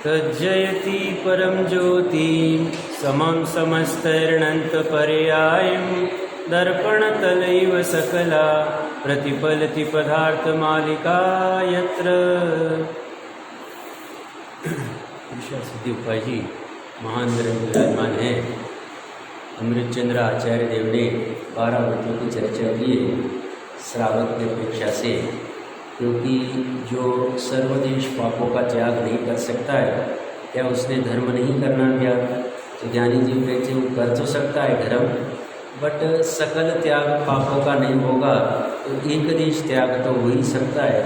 तज्जयति परं ज्योति समं समस्तैर्णन्तपर्यायं दर्पणतलैव सकला प्रतिफलति पदार्थमालिका यत्र। सिद्धि उपाय जी महान ग्रंथ विराजमान है। अमृतचंद्र आचार्य देव ने 12 व्रतों की चर्चा की है श्रावक की अपेक्षा से, क्योंकि जो सर्वदेश पापों का त्याग नहीं कर सकता है, क्या उसने धर्म नहीं करना क्या? तो ज्ञानी जी कहते वो कर तो सकता है धर्म, बट सकल त्याग पापों का नहीं होगा, तो एक देश त्याग तो हो ही सकता है।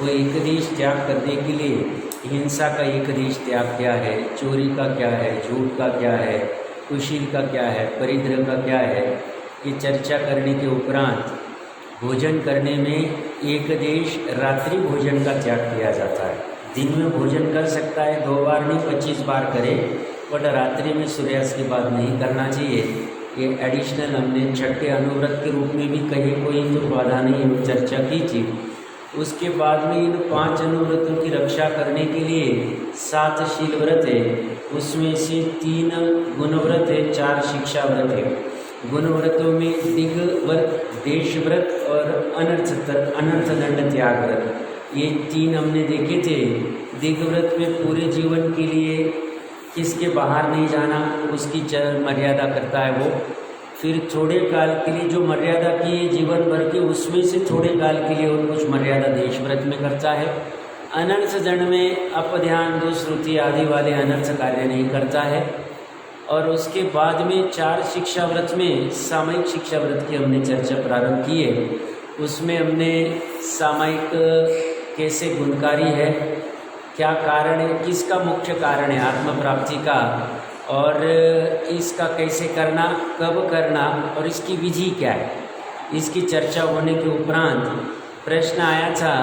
वो एक देश त्याग करने के लिए हिंसा का एक देश त्याग क्या है, चोरी का क्या है, झूठ का क्या है, कुशील का क्या है, परिद्र का क्या है, ये चर्चा करने के उपरांत भोजन करने में एक देश रात्रि भोजन का त्याग किया जाता है। दिन में भोजन कर सकता है 2 बार नहीं 25 बार करे, बट रात्रि में सूर्यास्त के बाद नहीं करना चाहिए। ये एडिशनल हमने छठे अनुव्रत के रूप में भी कहीं कोई तो बाधा नहीं चर्चा की थी। उसके बाद में इन 5 अनुव्रतों की रक्षा करने के लिए 7 शील व्रत है, उसमें से 3 गुण व्रत है, 4 शिक्षा व्रत है। गुण व्रतों में दिग व्रत, देश व्रत और अनर्थ दंड त्याग व्रत, ये 3 हमने देखे थे। दिग व्रत में पूरे जीवन के लिए किसके बाहर नहीं जाना उसकी मर्यादा करता है वो। फिर थोड़े काल के लिए जो मर्यादा की जीवन भर की, उसमें से थोड़े काल के लिए और कुछ मर्यादा देश व्रत में करता है। अनर्थ दंड में अपध्यान, दुष्कृति आदि वाले अनर्थ कार्य नहीं करता है। और उसके बाद में 4 शिक्षा व्रत में सामयिक शिक्षा व्रत की हमने चर्चा प्रारंभ की है। उसमें हमने सामयिक कैसे गुणकारी है, क्या कारण है, किसका मुख्य कारण है आत्म प्राप्ति का, और इसका कैसे करना, कब करना और इसकी विधि क्या है, इसकी चर्चा होने के उपरांत प्रश्न आया था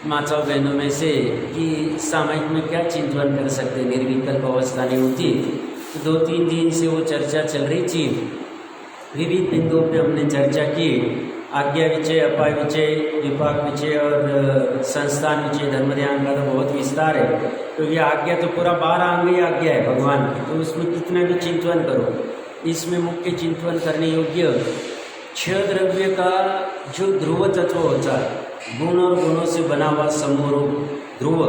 माताओं बहनों में से कि सामयिक में क्या चिंतन कर सकते, निर्विकल्प अवस्था नहीं होती। तो 2-3 दिन से वो चर्चा चल रही थी। विविध बिंदुओं पे हमने चर्चा की, आज्ञा विचय, अपाय विचय, विपाक विचय और संस्थान विचय, धर्म ध्यान का तो बहुत विस्तार है। तो ये आज्ञा तो पूरा 12 अंगीय आज्ञा है भगवान की, तो उसमें कितना भी चिंतन करो। इसमें मुख्य चिंतन करने योग्य 6 द्रव्य का जो ध्रुव तत्व होता है, गुण और गुणों से बना हुआ समूह ध्रुव,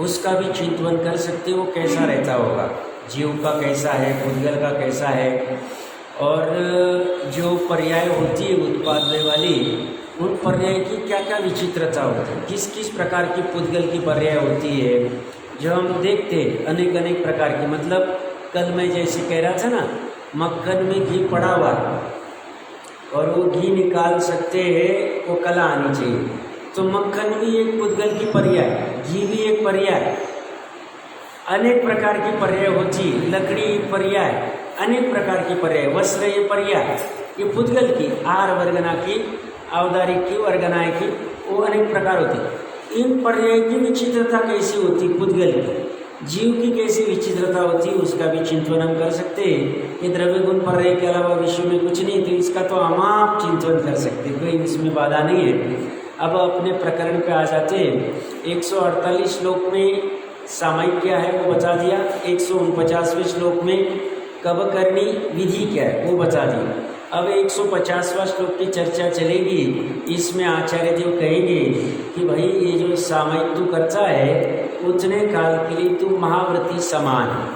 उसका भी चिंतन कर सकते हो कैसा रहता होगा, जीव का कैसा है, पुद्गल का कैसा है, और जो पर्याय होती है उत्पादने वाली, उन पर्याय की क्या क्या विचित्रता होती है, किस किस प्रकार की पुद्गल की पर्याय होती है, जो हम देखते अनेक अनेक प्रकार की। मतलब कल मैं जैसे कह रहा था ना, मक्खन में घी पड़ा हुआ है और वो घी निकाल सकते हैं, वो कला आनी चाहिए। तो मक्खन भी एक पुद्गल की पर्याय, घी भी एक पर्याय, अनेक प्रकार की पर्याय होती, लकड़ी पर्याय, अनेक प्रकार की पर्याय, वस्त्र ये पर्याय, ये पुद्गल की, आहार वर्गना की, औदारिक की, वर्गनाय की, वो अनेक प्रकार होती। इन पर्याय की विचित्रता कैसी होती, पुद्गल की, जीव की कैसी विचित्रता होती, उसका भी चिंतन हम कर सकते हैं। ये द्रव्य गुण पर्याय के अलावा विश्व में कुछ नहीं, तो इसका तो हम आप चिंतन कर सकते, कोई इसमें बाधा नहीं है। अब अपने प्रकरण पे आ जाते हैं। 148 श्लोक में सामयिक क्या है वो बता दिया, 149वें श्लोक में कब करनी विधि क्या है वो बता दिया। अब 150वां श्लोक की चर्चा चलेगी। इसमें आचार्य देव कहेंगे कि भाई ये जो सामयिक तू करता है, उतने काल के लिए तू महाव्रती समान है।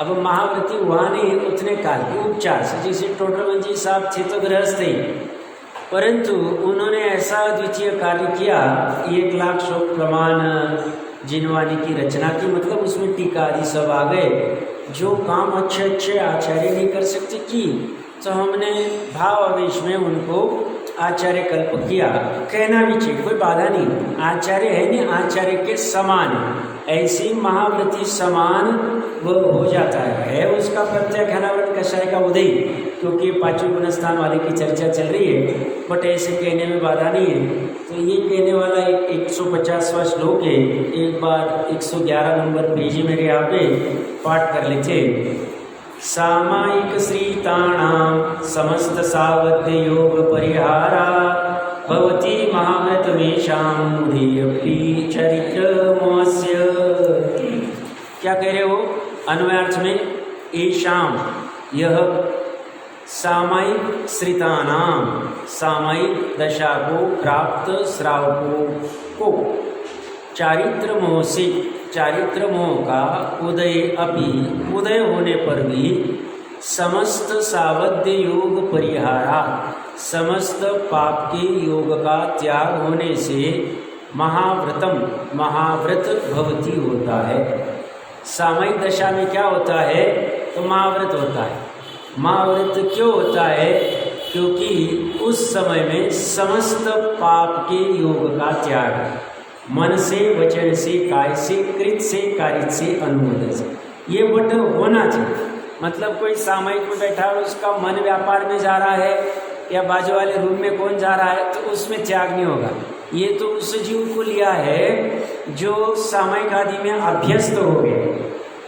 अब महाव्रती वहाँ नहीं, उतने काल के उपचार से, जैसे टोडरमल जी साहब थे तो गृहस्थ ही, परंतु उन्होंने ऐसा द्वितीय कार्य किया, 1 लाख श्लोक प्रमाण जिनवानी की रचना की, मतलब उसमें टीका आदि सब आ गए। जो काम अच्छे अच्छे आचार्य नहीं कर सकते की, तो हमने भाव आवेश में उनको आचार्य कल्प किया। कहना भी चाहिए, कोई बाधा नहीं, आचार्य है नहीं, आचार्य के समान ऐसी महाव्रती समान वो हो जाता है। उसका प्रत्यय घनाव्रत कषाय का उदय, क्योंकि 5वें गुणस्थान वाले की चर्चा चल रही है, बट ऐसे कहने में बाधा नहीं है। तो ये कहने वाला 150वां श्लोक है। एक बार 111 नंबर पेज मेरे यहाँ पे पाठ कर लेते। सामायिक श्रीताणां समस्त सावध्य योग परिहारा भवती महाव्रतमेषां मूढ़ेऽपि चरित्रमस्य क्या कह रहे हो? अन्वयार्थ में येषाम, यह सामयिक श्रितानाम, सामयिक दशा को प्राप्त श्रावकों को चारित्र मोह से, चारित्र मोह का उदय अपि, उदय होने पर भी समस्त सावध्य योग परिहारा, समस्त पाप के योग का त्याग होने से महाव्रतम, महाव्रत भवती होता है। सामयिक दशा में क्या होता है? तो महाव्रत होता है। महाव्रत क्यों होता है? क्योंकि उस समय में समस्त पाप के योग का त्याग, मन से, वचन से, काय से, कृत से, कारित से, अनुमोदन से, ये बट होना चाहिए। मतलब कोई सामयिक में बैठा है, उसका मन व्यापार में जा रहा है या बाजू वाले रूम में कौन जा रहा है, तो उसमें त्याग नहीं होगा। ये तो उस जीव को लिया है जो सामयिक आदि में अभ्यस्त हो गए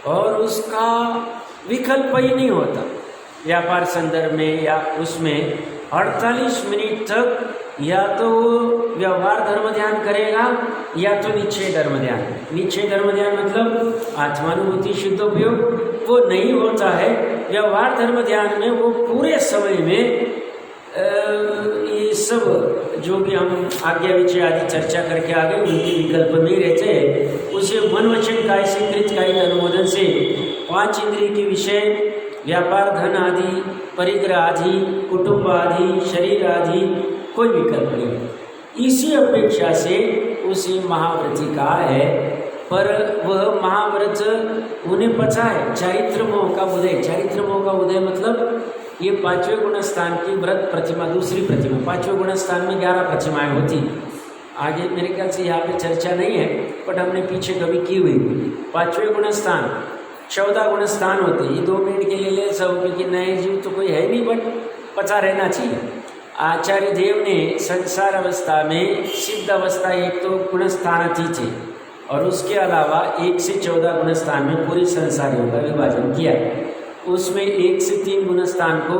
और उसका विकल्प ही नहीं होता व्यापार संदर्भ में या उसमें 48 मिनट तक या तो व्यवहार धर्म ध्यान करेगा या तो निश्चय धर्म ध्यान। निश्चय धर्म ध्यान मतलब आत्मानुभूति शुद्ध उपयोग वो नहीं होता है। व्यवहार धर्म ध्यान में वो पूरे समय में ये सब जो भी हम आज्ञा विचय आदि चर्चा करके आ गए उनके विकल्प में रहते हैं। उसे मन वचन काय से, कृत कायिक अनुमोदन से 5 इंद्रिय के विषय, व्यापार धन आदि, परिग्रह आदि, कुटुंब आदि, शरीर आदि कोई विकल्प नहीं। इसी अपेक्षा से उसी महाव्रती का है, पर वह महाव्रत उन्हें पता है चारित्र मोह का उदय। चारित्र मोह का उदय मतलब ये 5वें गुण स्थान की व्रत प्रतिमा, दूसरी प्रतिमा। 5वें गुण स्थान में 11 प्रतिमाएं होती। आगे मेरे ख्याल से यहाँ पे चर्चा नहीं है, बट हमने पीछे कभी की हुई। 5वें गुण स्थान 14 गुण स्थान होते। ये 2 मिनट के लिए ले सब, क्योंकि नए जीव तो कोई है नहीं, बट पता रहना चाहिए। आचार्य देव ने संसार अवस्था में सिद्ध अवस्था एक तो गुण स्थान अतीत है और उसके अलावा 1 से 14 गुण स्थान में पूरे संसारियों का विभाजन किया। उसमें 1 से 3 गुण स्थान को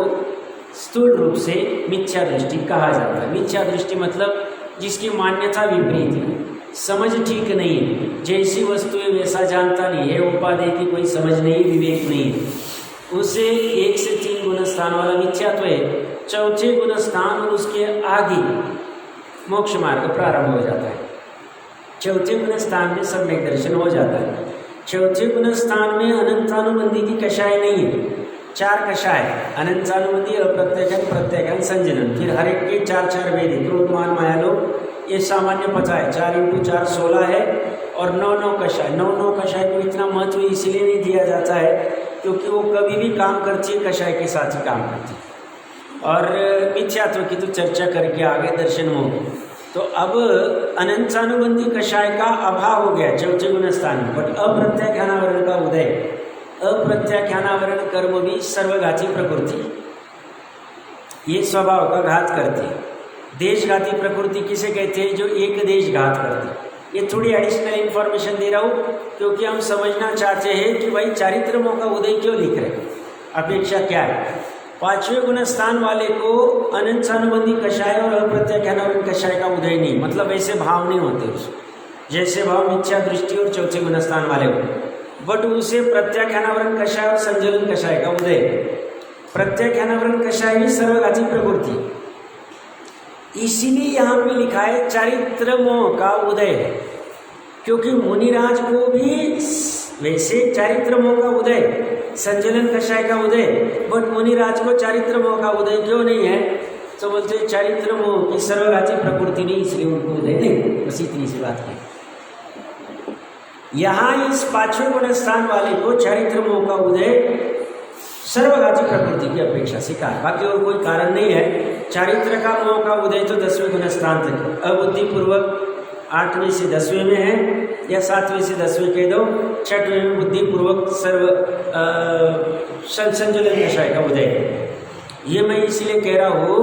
स्थूल रूप से मिथ्या दृष्टि कहा जाता है। मिथ्या दृष्टि मतलब जिसकी मान्यता विपरीत है, समझ ठीक नहीं है, जैसी वस्तु है वैसा जानता नहीं है, उपाधि की कोई समझ नहीं, विवेक नहीं है, उसे 1 से 3 गुण स्थान वाला मिथ्यात्व है। चौथे गुण स्थान और उसके आगे मोक्ष मार्ग प्रारंभ हो जाता है। चौथे गुण स्थान में सम्यक दर्शन हो जाता है। चौथे गुण स्थान में अनंतानुबंधी की कषाय नहीं है, 4 कषाय, अनंतानुबंधी, अप्रत्ययन, प्रत्ययन, संजनन। फिर हर एक के 4 वेदी, क्रोध मान माया लोग, ये सामान्य पता है। 4 × 4 16 है और 9 कषाय। 9 कषाय को इतना महत्व इसलिए नहीं दिया जाता है क्योंकि वो कभी भी काम करती है, कषाय के साथ ही काम करती है। और मिथ्यात्व की तो चर्चा करके आगे दर्शन हो। तो अब अनंतानुबंधी कषाय का अभाव हो गया चौथे गुण स्थान में, बट अप्रत्याख्यानावरण का उदय। अप्रत्याख्यानावरण कर्म भी सर्वघाती प्रकृति, ये स्वभाव का घात करती है। देशघाती प्रकृति किसे कहते हैं? जो एक देश घात करते हैं। ये थोड़ी एडिशनल इन्फॉर्मेशन दे रहा हूँ क्योंकि हम समझना चाहते हैं कि भाई चारित्र मोह का उदय क्यों लिख रहे हैं, अपेक्षा क्या है। 5वें गुण स्थान वाले को अनंतानुबंधी कषाय और अप्रत्याख्यानावरण कषाय का उदय नहीं, मतलब ऐसे भाव नहीं होते उसको, जैसे भाव मिथ्या दृष्टि और चौथे गुण स्थान वाले को, बट उसे प्रत्याख्यानावरण कषाय और संजलन कषाय का उदय। प्रत्याख्यानावरण कषाय भी सर्वघाती प्रकृति, इसीलिए यहाँ पे लिखा है चारित्र मोह का उदय है, क्योंकि मुनिराज को भी वैसे चारित्र मोह का उदय, संजलन कषाय का उदय, बट मुनिराज को चारित्र मोह का उदय क्यों नहीं है? तो बोलते चारित्र मोह की सर्वघाती प्रकृति नहीं, इसलिए उनको उदय नहीं। बस इतनी सी बात है। यहाँ इस 5वें गुण स्थान वाले को चारित्र मोह का उदय सर्वघाती प्रकृति की अपेक्षा से कहा, बाकी और कोई कारण नहीं है। चारित्र का मोह का उदय तो 10वें गुण स्थान तक, अबुद्धिपूर्वक 8वें से 10वें में है, या 7वें से 10वें कह दो, 6वें में बुद्धिपूर्वक सर्व संजलन कषाय का उदय है। ये मैं इसलिए कह रहा हूँ,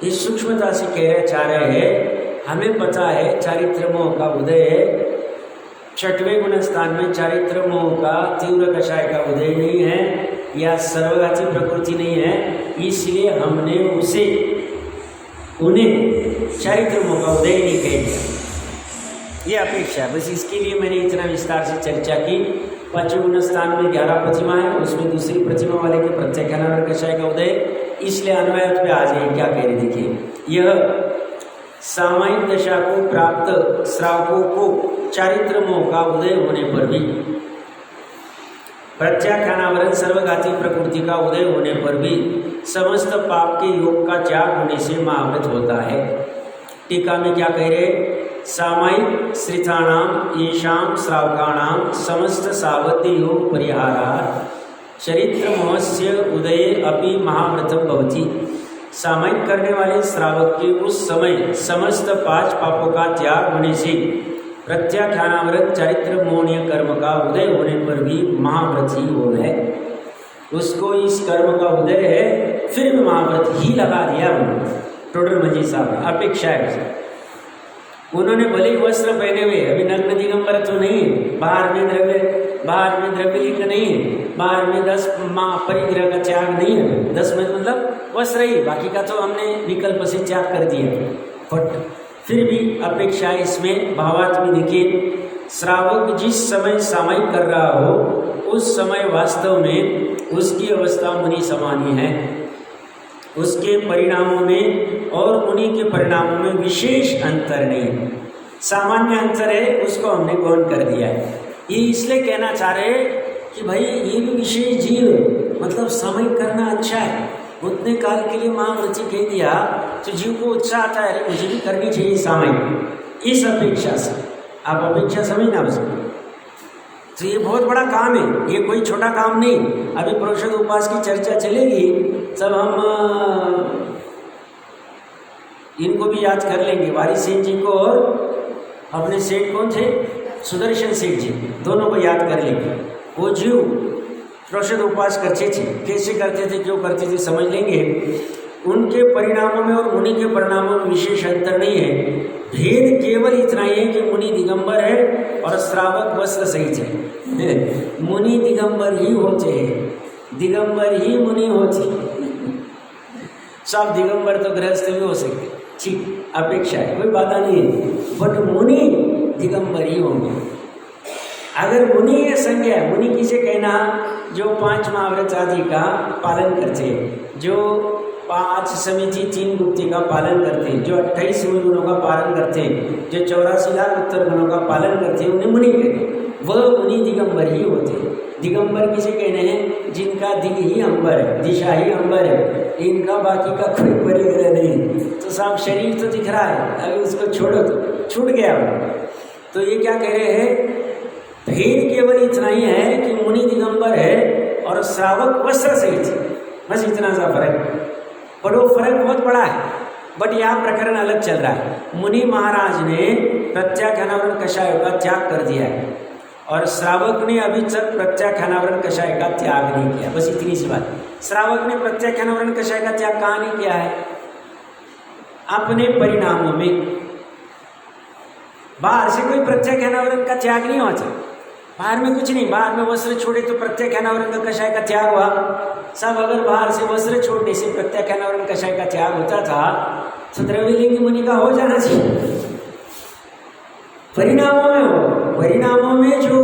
इस सूक्ष्मता से कह चाह रहे हैं, हमें पता है चारित्र मोह का उदय है। 6वें गुण स्थान में चारित्र मोह का तीव्र कषाय का उदय नहीं है या सर्वघाती प्रकृति नहीं है, इसलिए हमने उन्हें चारित्र मोह का उदय नहीं कह दिया। ये अपेक्षा है, बस इसके लिए मैंने इतना विस्तार से चर्चा की। पांचवें गुण स्थान में 11 प्रतिमा है, उसमें दूसरी प्रतिमा वाले के प्रत्याख्यानावरण कषाय का उदय, इसलिए अन्वय पे आ जाए। क्या कह रहे देखिए, यह सामायिक दशा को प्राप्त श्रावकों को चारित्र मोह का उदय होने पर भी, प्रत्याख्यानावरण सर्वघाती प्रकृति का उदय होने पर भी समस्त पाप के योग का त्याग होने से महाव्रत होता है। टीका में क्या कह रहे, सामायिक श्रितानाम येषां श्रावकाणां समस्त सावध्य योग परिहारात् चरित्र मोहस्य उदये अपि महाव्रतम भवति। सामायिक करने वाले श्रावक के उस समय समस्त 5 पापों का त्याग होने से प्रत्याख्यानावृत चारित्र मोहनीय कर्म का उदय होने पर भी महाव्रत ही हो है। उसको इस कर्म का उदय है, फिर भी महाव्रत ही लगा दिया उन्होंने। टोडर मंजी साहब ने अपेक्षा है, उन्होंने भले ही वस्त्र पहने हुए, अभी नग्न दिगंबर तो नहीं है, बाहर में द्रव्यलिंग नहीं है, बाहर में 10 परिग्रह का त्याग नहीं है, 10 में मतलब वस्त्र ही, बाकी का तो हमने विकल्प से त्याग कर दिया। फट फिर भी अपेक्षा इसमें भावार्थ में देखिए, श्रावक जिस समय सामायिक कर रहा हो उस समय वास्तव में उसकी अवस्था मुनि समान ही है। उसके परिणामों में और मुनि के परिणामों में विशेष अंतर नहीं, सामान्य अंतर है, उसको हमने गौण कर दिया है। ये इसलिए कहना चाह रहे कि भाई ये भी विशेष जीव है, मतलब सामायिक करना अच्छा है। उतने काल के लिए महाव्रत कह दिया तो जीव को उत्साह आता है, अरे मुझे भी करनी चाहिए सामायिक, इस अपेक्षा से। आप अपेक्षा समझना उसको, तो ये बहुत बड़ा काम है, ये कोई छोटा काम नहीं। अभी प्रोषद उपास की चर्चा चलेगी, सब हम इनको भी याद कर लेंगे, वारी सेठ जी को और अपने सेठ कौन थे, सुदर्शन सेठ जी, दोनों को याद कर लेंगे। वो जीव प्रोषद उपास करते थे, कैसे करते थे, क्यों करते थे, समझ लेंगे। उनके परिणामों में और मुनि के परिणामों में विशेष अंतर नहीं है, भेद केवल इतना ही है कि मुनि दिगंबर है और श्रावक वस्त्र सहित है। मुनि दिगंबर ही होते हैं, दिगंबर ही मुनि होते, सब दिगंबर तो गृहस्थ भी हो सकते, ठीक अपेक्षा है, कोई बाधा नहीं है, बट मुनि दिगंबर ही होंगे। अगर मुनि ये संज्ञा, मुनि किसे कहना, जो 5 महाव्रत आदि का पालन करते हैं, जो 5 समिति 3 गुप्ती का पालन करते हैं, जो 28 गुणों का पालन करते हैं, जो 84 लाख उत्तर गुणों का पालन करते हैं, उन्हें मुनि कहते हैं। वह मुनि दिगंबर ही होते हैं। दिगंबर किसे कहने हैं, जिनका दिग ही अंबर है, दिशा ही अंबर है, इनका बाकी का कोई परिग्रह नहीं। तो साहब शरीर तो दिख रहा है, अभी उसको छोड़ो तो छूट गया वो। तो ये क्या कह रहे हैं, भेद केवल इतना ही है कि मुनि दिगंबर है और श्रावक वस्त्र सहित, बस इतना सा फर्क, पर वो फर्क बहुत बड़ा है। बट यहाँ प्रकरण अलग चल रहा है। मुनि महाराज ने प्रत्याख्यानावरण कषाय का त्याग कर दिया है और श्रावक ने अभी तक प्रत्याख्यानावरण कषाय का त्याग नहीं किया, बस इतनी सी बात। श्रावक ने प्रत्याख्यानावरण कषाय का त्याग कहाँ नहीं किया है, अपने परिणामों में। बाहर से कोई प्रत्याख्यानावरण का त्याग नहीं होता, बाहर में कुछ नहीं, बाहर में वस्त्र छोड़े तो प्रत्याख्यानावरण का कषाय का त्याग हुआ। सब अगर बाहर से वस्त्र छोड़ने से प्रत्याख्यानावरण कषाय का त्याग होता था तो द्रव्यलिंगी मुनि का हो जाना चाहिए। परिणामों में हो, परिणामों में जो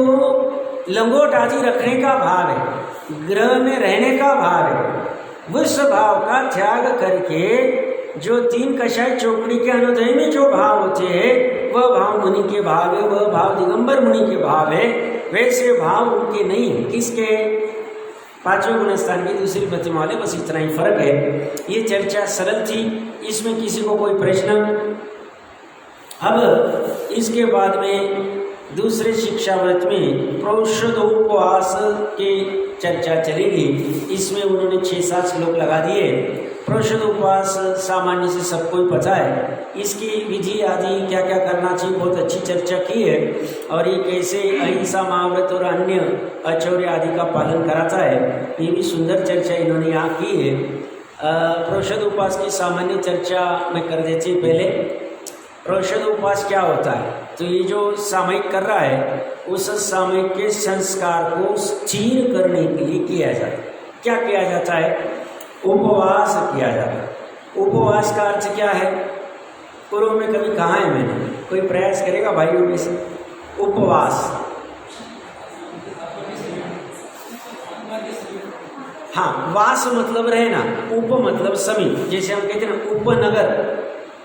लंगोट आदि रखने का भाव है, ग्रह में रहने का भाव है, उस भाव का त्याग करके जो 3 कषाय चौकड़ी के अनुदय में जो भाव होते हैं वह भाव मुनि के भाव है, वह भाव दिगंबर मुनि के भाव है। वैसे भाव उनके नहीं है, किसके, 5वें गुण स्थान की दूसरी प्रतिमा वाले, बस इतना ही फर्क है। ये चर्चा सरल थी, इसमें किसी को कोई प्रश्न। अब इसके बाद में दूसरे शिक्षाव्रत में प्रोषदोपवास के चर्चा चलेगी। इसमें उन्होंने 6-7 श्लोक लगा दिए। प्रोषदोपवास सामान्य से सबको ही पता है, इसकी विधि आदि क्या क्या करना चाहिए बहुत अच्छी चर्चा की है, और ये कैसे अहिंसा महाव्रत और अन्य अचौर्य आदि का पालन कराता है, ये भी सुंदर चर्चा इन्होंने यहाँ की है। प्रोषदोपवास की सामान्य चर्चा मैं कर देती पहले। प्रोषदोपवास क्या होता है, तो ये जो सामयिक कर रहा है उस सामयिक के संस्कार को स्थिर करने के लिए किया जाता है। क्या किया जाता है, उपवास किया जाता है। उपवास का अर्थ क्या है, पूर्व में कभी कहा है मैंने, कोई प्रयास करेगा भाइयों में से, उपवास हाँ, वास मतलब रहना, उप मतलब समीप। जैसे हम कहते हैं ना उपनगर,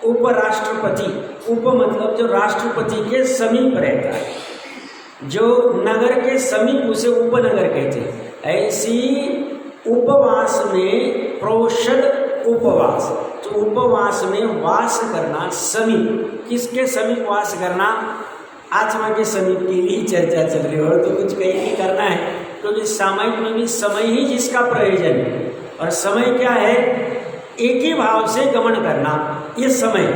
उपराष्ट्रपति, उप मतलब जो राष्ट्रपति के समीप रहता है, जो नगर के समीप उसे उपनगर कहते हैं। ऐसी उपवास में प्रोषद उपवास, तो उपवास में वास करना, समीप, किसके समीप वास करना? आत्मा के समीप के लिए चर्चा चल रही है, और तो कुछ कहीं नहीं करना है, क्योंकि सामयिक में भी समय ही जिसका प्रयोजन है। और समय क्या है? एक ही भाव से गमन करना। ये समय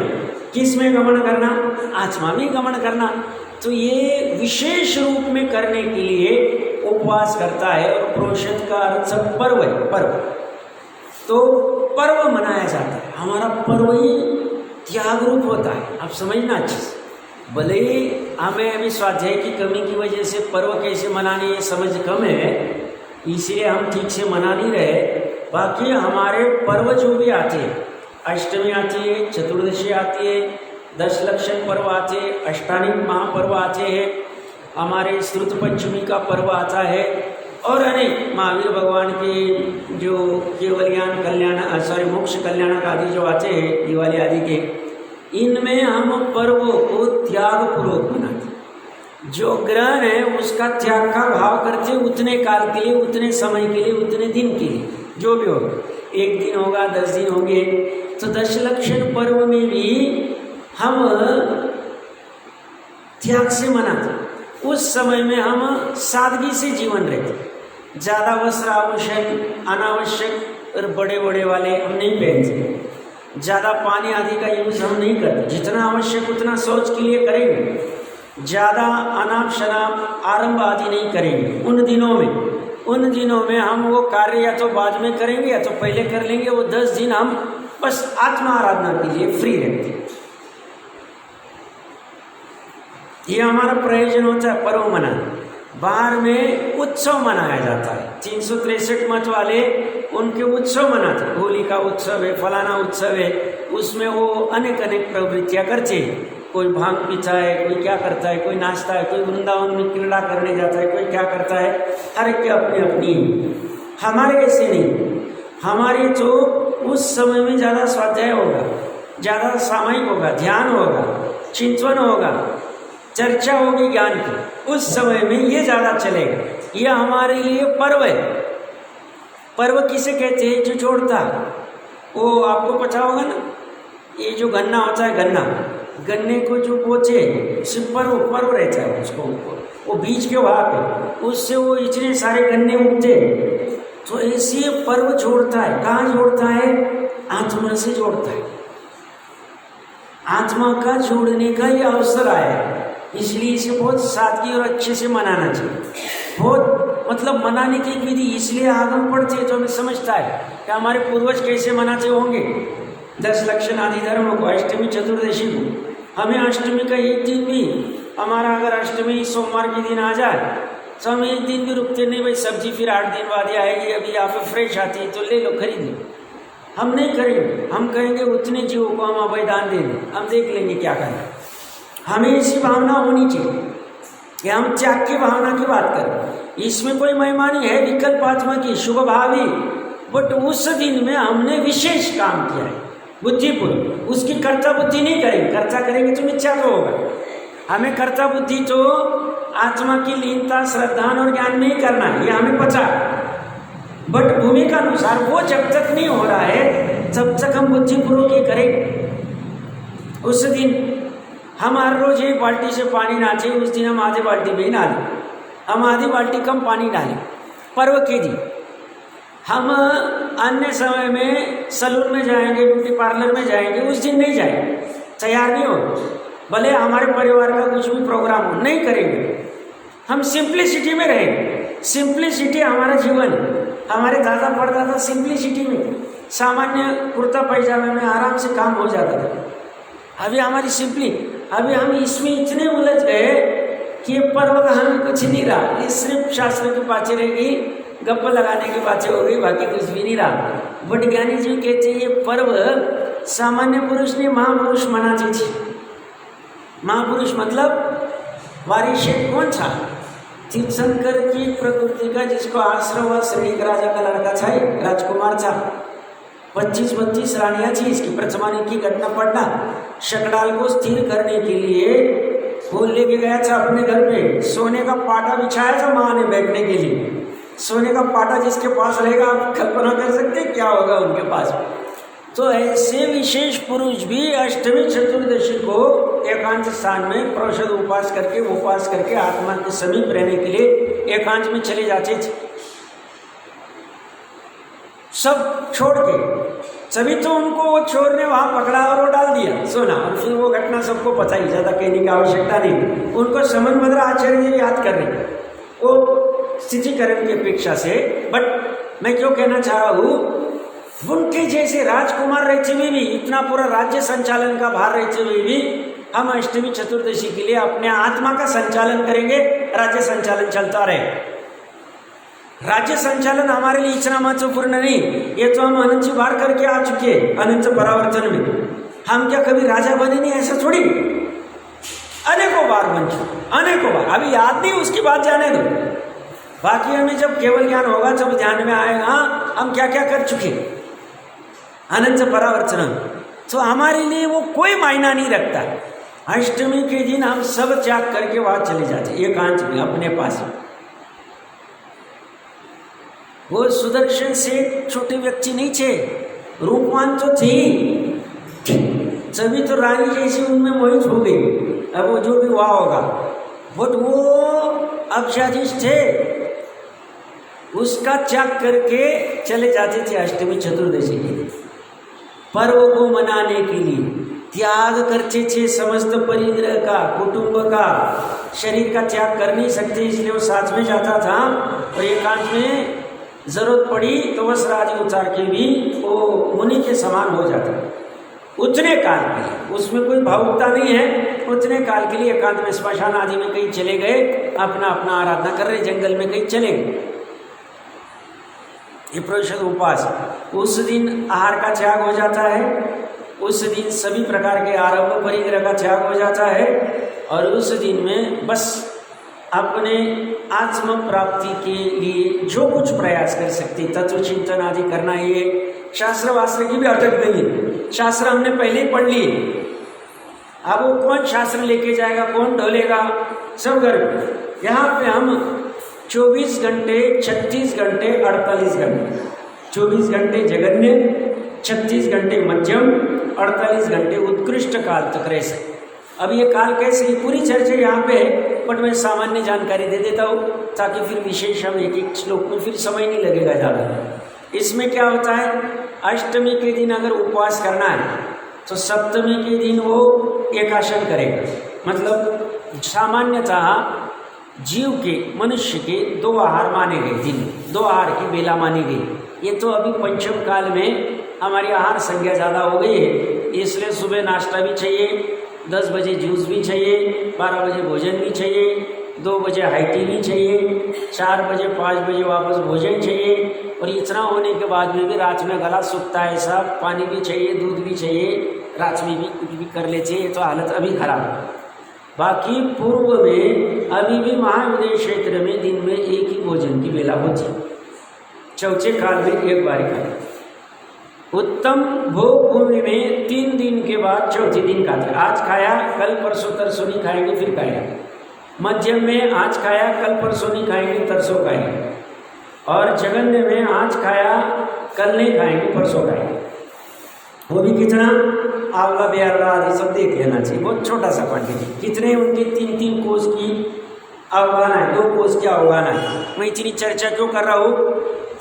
किस में गमन करना? आत्मा में गमन करना। तो ये विशेष रूप में करने के लिए उपवास करता है। और प्रोषद का अर्थ सब पर्व है, पर्व। तो पर्व मनाया जाता है, हमारा पर्व ही त्याग रूप होता है। आप समझना अच्छे से। भले ही हमें अभी स्वाध्याय की कमी की वजह से पर्व कैसे मनाने ये समझ कम है, इसलिए हम ठीक से मना नहीं रहे। बाकी हमारे पर्व जो भी आते हैं, अष्टमी आती है, चतुर्दशी आती है, 10 लक्षण पर्व आते हैं, अष्टानिक महापर्व आते हैं, हमारे श्रुत पंचमी का पर्व आता है, और अनेक महावीर भगवान के जो केवल्यान कल्याण मोक्ष कल्याणक आदि जो आते हैं, दिवाली आदि के, इनमें हम पर्वों को त्याग पूर्वक मनाते। जो ग्रहण है उसका त्याग का भाव करते, उतने काल के लिए, उतने समय के लिए, उतने दिन के लिए, जो भी होगा, 1 दिन होगा, 10 दिन होंगे। तो 10 लक्षण पर्व में भी हम त्याग से मनाते। उस समय में हम सादगी से जीवन रहते, ज़्यादा वस्त्र आवश्यक अनावश्यक और बड़े बड़े वाले हम नहीं पहनते, ज़्यादा पानी आदि का यूज हम नहीं करते, जितना आवश्यक उतना शौच के लिए करेंगे, ज़्यादा अनाप शनाप आरंभ आदि नहीं करेंगे। उन दिनों में हम वो कार्य या तो बाद में करेंगे या तो पहले कर लेंगे। वो 10 दिन हम बस आत्मा आराधना के लिए फ्री रहते हैं। ये हमारा प्रयोजन होता है पर्व मनाना। बाहर में उत्सव मनाया जाता है, 363 मत वाले उनके उत्सव मनाते हैं। होली का उत्सव है, फलाना उत्सव है, उसमें वो अनेक प्रवृत्तियां करते हैं। कोई भांग पीता है, कोई क्या करता है, कोई नाचता है, कोई वृंदावन में क्रीड़ा करने जाता है, कोई क्या करता है, हर एक के अपनी अपनी। हमारे ऐसे नहीं, हमारे तो उस समय में ज़्यादा स्वाध्याय होगा, ज़्यादा सामयिक होगा, ध्यान होगा, चिंतन होगा, चर्चा होगी ज्ञान की। उस समय में ये ज़्यादा चलेगा। ये हमारे लिए पर्व है। पर्व किसे कहते हैं? जो जोड़ता, वो आपको पता होगा ना, ये जो गन्ना होता है, गन्ने को जो बोचे, सिर्फ पर्व रहता है उसको ऊपर, वो बीज के वहाँ पे, उससे वो इतने सारे गन्ने उगते। तो ऐसे पर्व जोड़ता है। कहाँ जोड़ता है? आत्मा से जोड़ता है। आत्मा का जोड़ने का ये अवसर आया, इसलिए इसे बहुत सादगी और अच्छे से मनाना चाहिए। बहुत मतलब मनाने की एक विधि, इसलिए आगम पढ़ते हैं तो हमें समझता है कि हमारे पूर्वज कैसे मनाते होंगे 10 लक्षण आदि धर्मों को, अष्टमी चतुर्दशी को। हमें अष्टमी का एक दिन भी, हमारा अगर अष्टमी सोमवार के दिन आ जाए तो हम एक दिन भी रुकते नहीं, भाई सब्जी फिर 8 दिन बाद ही आएगी, अभी यहाँ पे फ्रेश आती है तो ले लो, खरीद लो। हम नहीं करेंगे, हम कहेंगे उतने जीवों को हम अभयदान दे दें, हम देख लेंगे क्या करना। हमें ऐसी भावना होनी चाहिए कि हम त्याग की भावना की बात करें। इसमें कोई महिमानी है विकल्प आत्मा की, शुभ भावी, बट उस दिन में हमने विशेष काम किया है बुद्धिपूर्वक। उसकी कर्ता बुद्धि नहीं करेंगे, कर्ता करेंगे तो मिथ्या तो होगा। हमें कर्ता बुद्धि तो आत्मा की लीनता, श्रद्धा और ज्ञान में ही करना है, ये हमें पता है। बट भूमिका अनुसार वो जब तक नहीं हो रहा है तब तक हम बुद्धिपूर्वक ही करेंगे। उस दिन हम हर रोज 1 बाल्टी से पानी नाचे, उस दिन हम आधे बाल्टी में ही डालें, हम आधी बाल्टी कम पानी डालें। पर्व के दिन हम अन्य समय में सलून में जाएंगे, ब्यूटी पार्लर में जाएंगे, उस दिन नहीं जाएंगे, तैयार नहीं हो। भले हमारे परिवार का कुछ भी प्रोग्राम हो, नहीं करेंगे। हम सिंप्लिसिटी में रहेंगे। सिंप्लिसिटी हमारा जीवन है। हमारे दादा परदादा सिंप्लिसिटी में, सामान्य कुर्ता पैजामे में आराम से काम हो जाता था। अभी हमारी अभी हम इसमें इतने उलझ गए कि पर्व का हमें कुछ नहीं रहा। ये सिर्फ शास्त्र की बातें रहेगी, गप्पा लगाने की बातें हो गई, बाकी कुछ भी नहीं रहा। बट ज्ञानी जी कहते हैं ये पर्व सामान्य पुरुष ने महापुरुष मनाते थे। महापुरुष मतलब वारिश कौन था? तीर्थंकर की प्रकृति का, जिसको आश्रम व श्रेणी राजा का लड़का था, राजकुमार था, 25-32 रानियां थी। इसकी प्रथमानी की घटना पढ़ना। शकडाल को स्थिर करने के लिए वो लेके गया था अपने घर पे, सोने का पाटा बिछाया था माँ ने बैठने के लिए। सोने का पाटा जिसके पास रहेगा, आप कल्पना कर सकते क्या होगा उनके पास। तो ऐसे विशेष पुरुष भी अष्टमी चतुर्दशी को एकांत स्थान में प्रौषध उपास करके आत्मा के समीप रहने के लिए एकांत में चले जाते थे, सब छोड़ के। सभी तो उनको वो चोर ने वहां पकड़ा और वो डाल दिया सोना, और फिर वो घटना सबको पता ही, ज्यादा कहने की आवश्यकता नहीं। उनको समन भद्र आचार्य जी याद कर रहे वो स्थितिकरण की अपेक्षा से। बट मैं क्यों कहना चाह रहा हूँ, उनके जैसे राजकुमार रहते हुए भी, इतना पूरा राज्य संचालन का भार रहते हुए भी, हम अष्टमी चतुर्दशी के लिए अपने आत्मा का संचालन करेंगे, राज्य संचालन चलता रहे। राज्य संचालन हमारे लिए इतना महत्वपूर्ण नहीं, ये तो हम अनंत बार करके आ चुके अनंत परावर्तन में। हम क्या कभी राजा बने नहीं, ऐसा थोड़ी, अनेकों बार बन चुके, अनेकों बार। अभी याद नहीं, उसकी बात जाने दो। बाकी हमें जब केवल ज्ञान होगा तब ध्यान में आएगा हम क्या क्या कर चुके अनंत परावर्तन। तो हमारे लिए वो कोई मायना नहीं रखता। अष्टमी के दिन हम सब त्याग करके वहां चले जाते एकांत में अपने पास। वो सुदर्शन से छोटे व्यक्ति नहीं थे, रूपवान तो थी, सभी तो रानी जैसी उनमें मोहित हो गई। अब वो जो भी हुआ होगा, बट वो अक्षाधीश थे, उसका त्याग करके चले जाते थे अष्टमी चतुर्दशी के दिन। पर्व को मनाने के लिए त्याग करते थे समस्त परिग्रह का, कुटुंब का। शरीर का त्याग कर नहीं सकते, इसलिए वो साथ में जाता था, और एकांत में जरूरत पड़ी तो वस्त्र आदि उतार के भी वो मुनि के समान हो जाता। उतने काल के लिए उसमें कोई भावुकता नहीं है। उतने काल के लिए एकांत में स्मशान आदि में कहीं चले गए, अपना अपना आराधना कर रहे, जंगल में कहीं चले गए। ये प्रौषध उपास, उस दिन आहार का त्याग हो जाता है, उस दिन सभी प्रकार के आरंभ परिग्रह का त्याग हो जाता है, और उस दिन में बस अपने आत्म प्राप्ति के लिए जो कुछ प्रयास कर सकते, तत्व चिंतन आदि करना। ये शास्त्र वास्त्र की भी अटक नहीं है, शास्त्र हमने पहले ही पढ़ लिए। अब वो कौन शास्त्र लेके जाएगा, कौन ढोलेगा, सब गर्भ। यहाँ पे हम 24 घंटे, 36 घंटे, 48 घंटे, 24 घंटे जगन्य, 36 घंटे मध्यम, 48 घंटे उत्कृष्ट काल तक रह सकते। अब ये काल कैसे, ये पूरी चर्चा यहाँ पे है, बट मैं सामान्य जानकारी दे देता हूँ ताकि फिर विशेष हम एक एक श्लोक में फिर समय नहीं लगेगा ज़्यादा। इसमें क्या होता है, अष्टमी के दिन अगर उपवास करना है तो सप्तमी के दिन वो एकाशन करेगा। मतलब सामान्यतः जीव के, मनुष्य के 2 आहार माने गए, दिन 2 आहार की बेला मानी गई। ये तो अभी पंचम काल में हमारी आहार संख्या ज़्यादा हो गई है, इसलिए सुबह नाश्ता भी चाहिए, 10 बजे जूस भी चाहिए, 12 बजे भोजन भी चाहिए, 2 बजे हाई टी भी चाहिए, 4 बजे 5 बजे वापस भोजन चाहिए। और इतना होने के बाद में भी रात में गला सूखता है, ऐसा पानी भी चाहिए, दूध भी चाहिए, रात में भी कुछ भी कर लेते। ये तो हालत अभी खराब है। बाकी पूर्व में अभी भी महाविदेश क्षेत्र में दिन में एक ही भोजन की बेला होती, चौथे काल में एक बार खाते। उत्तम भोग भूमि में 3 दिन के बाद चौथे दिन खाते। आज खाया, कल परसों तरसों नहीं खाएंगे, फिर खाएंगे। मध्यम में आज खाया, कल परसों नहीं खाएंगे, तरसों खाएंगे। और जगन्य में आज खाया, कल नहीं खाएंगे, परसों खाएंगे। वो भी कितना, आंवला बेरला आदि सब देख लेना चाहिए, बहुत छोटा सा क्वांटिटी। कितने उनके 3-3 कोस की अवगाना है, 2 कोस की अवगाना है। मैं इतनी चर्चा क्यों कर रहा हूँ,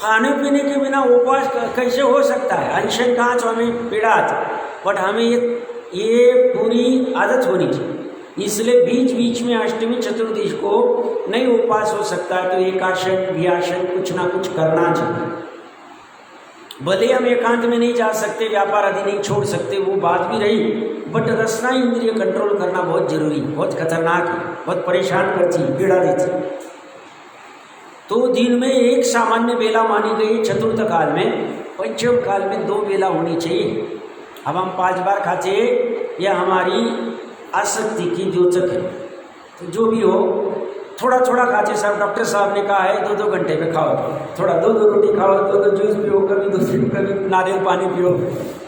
खाने पीने के बिना उपवास कैसे हो सकता है। अनशन कहाँ तो हमें पीड़ा आती, बट हमें ये पूरी आदत होनी चाहिए। इसलिए बीच बीच में अष्टमी चतुर्दशी को नहीं उपवास हो सकता है तो एकाशन, भियाशन कुछ ना कुछ करना चाहिए। भले हम एकांत में नहीं जा सकते, व्यापार आदि नहीं छोड़ सकते, वो बात भी रही, बट रसना इंद्रिय कंट्रोल करना बहुत जरूरी, बहुत खतरनाक है, बहुत परेशान करती, पीड़ा देती। तो दिन में एक सामान्य बेला मानी गई चतुर्थ काल में, पंचम काल में 2 बेला होनी चाहिए। अब हम 5 बार खाते, यह हमारी आसक्ति की द्योतक है। तो जो भी हो, थोड़ा थोड़ा खाते साहब, डॉक्टर साहब ने कहा है 2-2 घंटे में खाओ, थोड़ा 2-2 रोटी खाओ, 2-2 जूस पियो, कभी दूसरी कभी नारियल पानी पियो।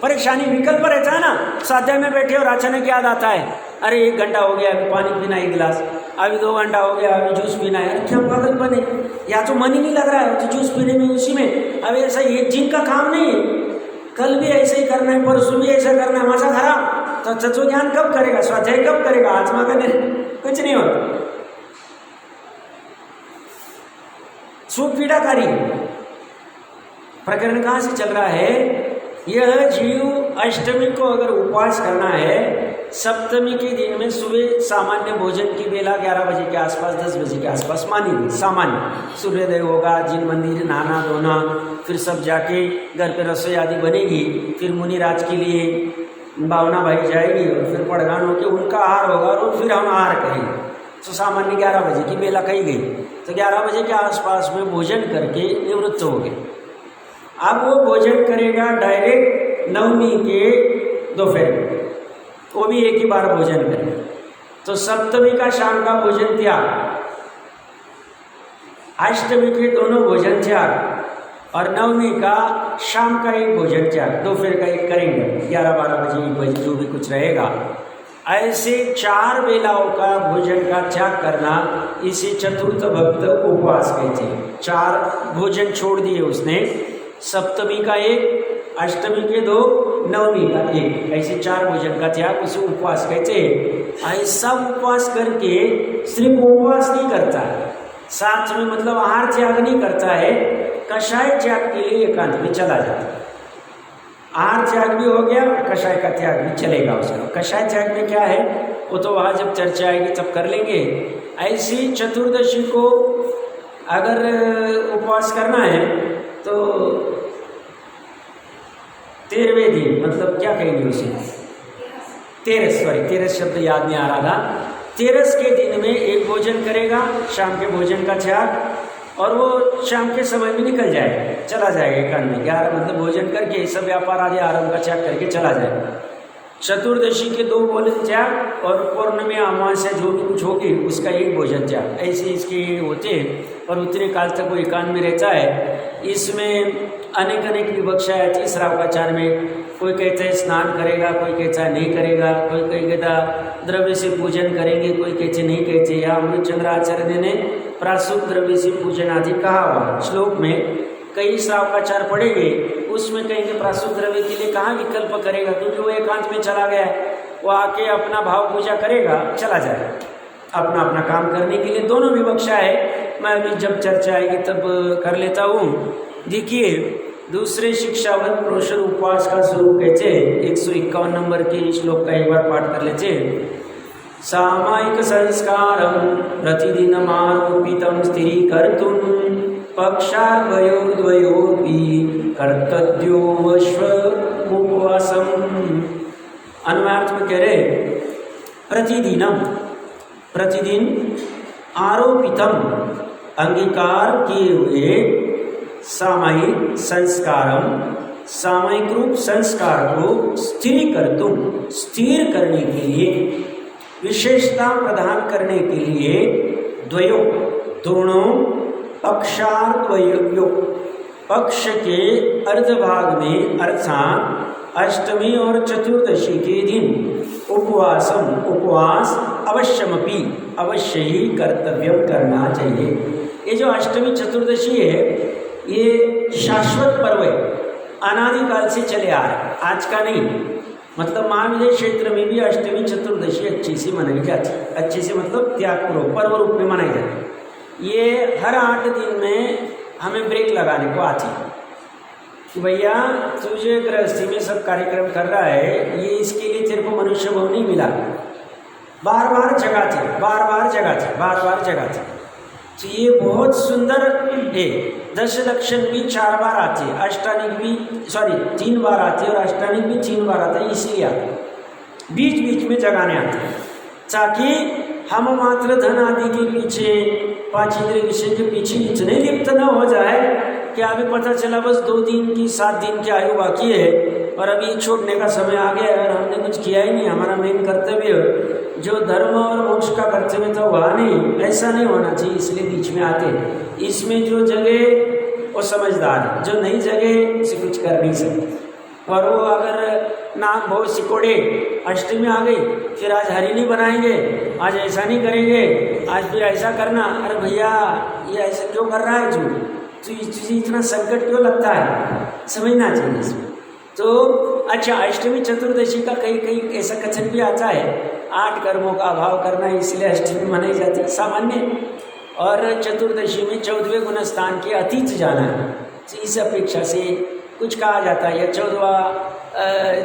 परेशानी विकल्प रहता है ना। स्वाध्याय में बैठे और अचानक याद आता है, अरे 1 घंटा हो गया, अभी पानी पीना 1 गिलास, अभी 2 घंटा हो गया, अभी जूस पीना है। क्या पागल बने, या तो मन ही नहीं लग रहा है तो जूस पीने में, उसी में। अब ऐसा एक दिन का काम नहीं है, कल भी ऐसे ही करना है, परसों भी ऐसा करना है, मजा खराब। तो तत्व ज्ञान कब करेगा, स्वाध्याय कब करेगा, आत्मा का कुछ नहीं होता। सुख पीड़ाकारी प्रकरण कहाँ से चल रहा है। यह जीव अष्टमी को अगर उपवास करना है, सप्तमी के दिन में सुबह सामान्य भोजन की बेला 11 बजे के आसपास, 10 बजे के आसपास मानी गई। सामान्य सूर्योदय होगा, जिन मंदिर नहाना धोना, फिर सब जाके घर पे रसोई आदि बनेगी, फिर मुनिराज के लिए भावना भाई जाएगी और फिर पड़गान होकर उनका आहार होगा और फिर हम आहार करेंगे। तो सामान्य 11 बजे की बेला कही गई, तो 11 बजे के आसपास में भोजन करके निवृत्त हो गए। अब वो भोजन करेगा डायरेक्ट नवमी के दोपहर, वो भी एक ही बार भोजन करेगा। तो सप्तमी का शाम का भोजन त्याग, अष्टमी के दोनों भोजन त्याग, और नवमी का शाम का एक भोजन त्याग, दोपहर का एक करेंगे, 11-12 बजे 1 बजे जो भी कुछ रहेगा। ऐसे 4 बेलाओं का भोजन का त्याग करना, इसे चतुर्थ भक्त उपवास कहते हैं। 4 भोजन छोड़ दिए उसने, सप्तमी का 1, अष्टमी के 2, नवमी का 1, ऐसे 4 भोजन का त्याग उसे उपवास कहते हैं। ऐसा उपवास करके सिर्फ उपवास नहीं करता है, साथ में मतलब आहार त्याग नहीं करता है, कषाय त्याग के लिए एकांत में चला जाता है। आहार त्याग भी हो गया, कषाय का त्याग भी चलेगा उसका। कषाय त्याग में क्या है वो तो वहाँ जब चर्चा आएगी तब कर लेंगे। ऐसी चतुर्दशी को अगर उपवास करना है तो 13वें दिन, मतलब क्या कहेंगे उसे, 13 शब्द याद नहीं आ रहा था। 13 के दिन में एक भोजन करेगा, शाम के भोजन का त्याग, और वो शाम के समय में निकल जाएगा, चला जाएगा एकांत में। 11 मतलब भोजन करके सब व्यापार आदि आरंभ का त्याग करके चला जाएगा। चतुर्दशी के 2 भोजन त्याग और पौर्णमी अमावस्या जो भी कुछ होगी उसका 1 भोजन त्याग, ऐसे इसके होते हैं। और उतने काल तक वो एकांत में रहता है। इसमें अनेक विवक्षा है 30 श्रावकाचार में। कोई कहता है स्नान करेगा, कोई कहता है नहीं करेगा, कोई कहता द्रव्य से पूजन करेंगे, कोई कहते नहीं कहते। या अमृतचंद्र आचार्य ने प्रासूत द्रव्य से पूजन आदि कहा हुआ श्लोक में। कई श्रावकाचार पढ़ेंगे, उसमें कहेंगे प्रासूत द्रव्य के लिए कहाँ विकल्प करेगा, क्योंकि वो एकांत में चला गया है, वो आके अपना भाव पूजा करेगा, चला जाएगा अपना अपना काम करने के लिए। दोनों विवक्षा है, मैं अभी जब चर्चा आएगी तब कर लेता हूँ। देखिए दूसरे शिक्षावत प्रोषण उपवास का स्वरूप कहते हैं। 151 नंबर के श्लोक का एक बार पाठ कर लेते हैं। सामायिक संस्कारं प्रतिदिनमारोपितं स्थिरीकर्तुं पक्षाद्वयोर्द्वयोऽपि कर्तव्यो उपवासम्। अनुवाद में कह रहे प्रतिदिन आरोपितम अंगीकार किए हुए सामायिक संस्कारम, सामयिक रूप संस्कार को स्थिर करने के लिए, विशेषता प्रदान करने के लिए, दोनों पक्षाद्वयो, पक्ष के अर्धभाग में अर्थात अष्टमी और चतुर्दशी के दिन उपवास अवश्य ही कर्तव्य करना चाहिए। ये जो अष्टमी चतुर्दशी है ये शाश्वत पर्व है, अनादिकाल से चले आ रहा है, आज का नहीं। मतलब महाविजय क्षेत्र में भी अष्टमी चतुर्दशी अच्छी से मनाई जाती है। अच्छे से मतलब त्यागपूर्वक पर्व रूप में मनाई जाती है। ये हर 8 दिन में हमें ब्रेक लगाने को आती है कि भैया तुझे गृहस्थी में सब कार्यक्रम कर रहा है, ये इसके लिए तेरे को मनुष्य भाव नहीं मिला। बार बार जगाते। तो ये बहुत सुंदर है। दशलक्षण भी 4 बार आती है, अष्टानिक भी 3 बार आती है, और अष्टानिक भी 3 बार आता है। इसलिए आता है, बीच में जगाने आते हैं, ताकि हम मात्र धन आदि के पीछे, 5 इंद्रिय विषय के पीछे इतने लिप्त न हो जाए कि अभी पता चला बस 2 दिन की 7 दिन की आयु बाकी है और अभी छोड़ने का समय आ गया है और हमने कुछ किया ही नहीं। हमारा मेन कर्तव्य जो धर्म और मोक्ष का कर्तव्य था वहाँ नहीं, ऐसा नहीं होना चाहिए, इसलिए बीच में आते। इसमें जो जगह वो समझदार है, जो नहीं जगह उसे कुछ कर नहीं सकते। और वो अगर नाक बहुत सिकोड़े, अष्टमी आ गई फिर आज हरी नहीं बनाएंगे, आज ऐसा नहीं करेंगे, आज फिर ऐसा करना, अरे भैया ये ऐसा क्यों कर रहा है तुझे इतना संकट क्यों लगता है, समझना चाहिए इसमें। तो अच्छा, अष्टमी चतुर्दशी का कहीं कहीं ऐसा कथन भी आता है, 8 कर्मों का अभाव करना है इसलिए अष्टमी मनाई जाती है सामान्य, और चतुर्दशी में 14वें गुण स्थान के अतीत जाना है, तो इस अपेक्षा से कुछ कहा जाता है। या